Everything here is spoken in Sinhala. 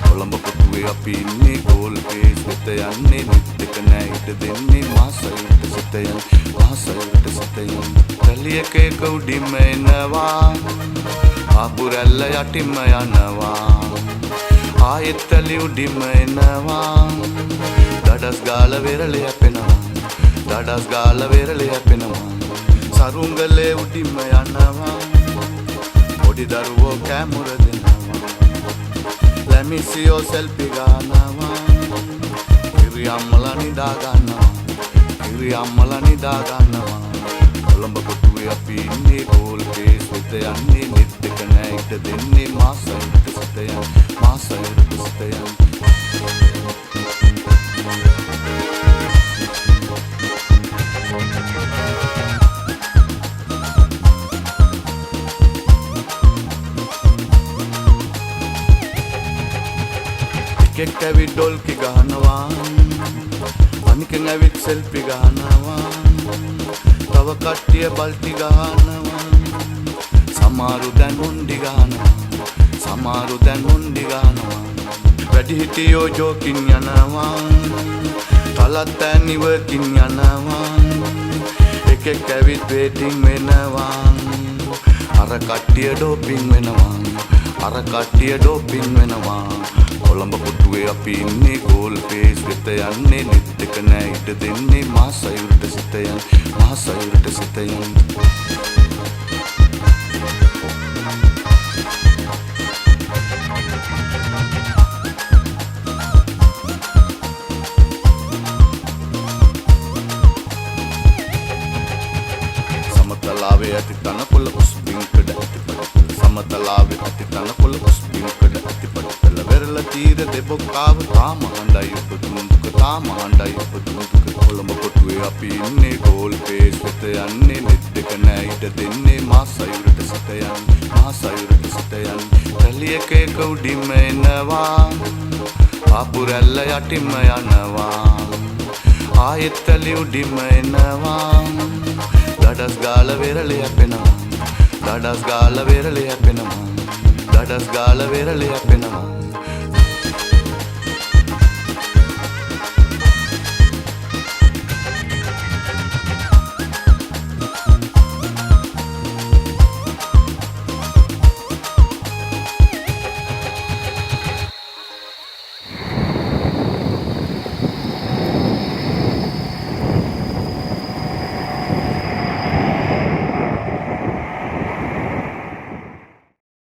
කොළඹ පුටුවේ අපි ඉන්නේ ගෝල් කේස් වෙත යන්නේ නිත් එක නෑ හිට දෙන්නේ මාසයට සිත යන මාසයට සිත යන රැලියක එක උඩින්ම එනවා ආපු රැල්ල යටින්ම යනවා ආයෙත් රැලි උඩින්ම එනවා දඩස් ගාල වෙරළේ හැපෙනවා දඩස් ගාල වෙරළේ හැපෙනවා සරුංගලේ උඩින්ම යනවා පොඩි දරුවෝ කැමුර දෙනවා Let me see your selfie ganawa Kiri ammala nida gannawa Kiri ammala nida gannawa Kolamba kotuwe api inne goal case වෙත යන්නේ නිත් එක නෑ ඉත දෙන්නේ මාසයට සිත යන මාසයට සිත යන එකෙක් ඇවිත් ඩොල්කි ගහනවා අනිකෙන් ඇවිත් සෙල්ෆි ගහනවා තව කට්ටිය බල්ටි ගහනවා සමහරු දැන් හොන්ඩි ගහනවා සමහරු දැන් හොන්ඩි ගහනවා වැඩිහිටියෝ ජෝකින් යනවා කලත් ඇනි වර්කින් යනවා එකෙක් ඇවිත් වේටින් වෙනවා අර කට්ටිය ඩෝපින් වෙනවා අර කට්ටිය ඩෝපින් වෙනවා කොළඹ පුටුවේ අපි ඉන්නේ ගෝල් පේස් වෙත යන්නේ නිත් එක නෑ හිට දෙන්නේ මාසයුරට සිත යන මාසයුරට සිත යන සමතලාවේ ඇති තනකොළ උස් බිම්කඩ ඇති සමතලාවේ ඇති තනකොළ උස් බිම්කඩ ඇති වෙරළ තීර දෙබොක්කාව තාම හඬයි උපදුන් දුක තාම හඬයි උපදුන් දුක කොළඹ කොටුවේ අපි ඉන්නේ ගෝල් පේස් වෙත යන්නේ නිත් එක නෑ ඉඩ දෙන්නේ මාසයුරට සිත යන මාසයුරට සිත යන රැලියක එක උඩින්ම එනවා ආපු රැල්ල යටින්ම යනවා ආයෙත් රැලි උඩින්ම එනවා දඩස් ගාල වෙරළේ හැපෙනවා දඩස් ගාල වෙරළේ හැපෙනවා දඩස් ගාල වෙරළේ හැපෙනවා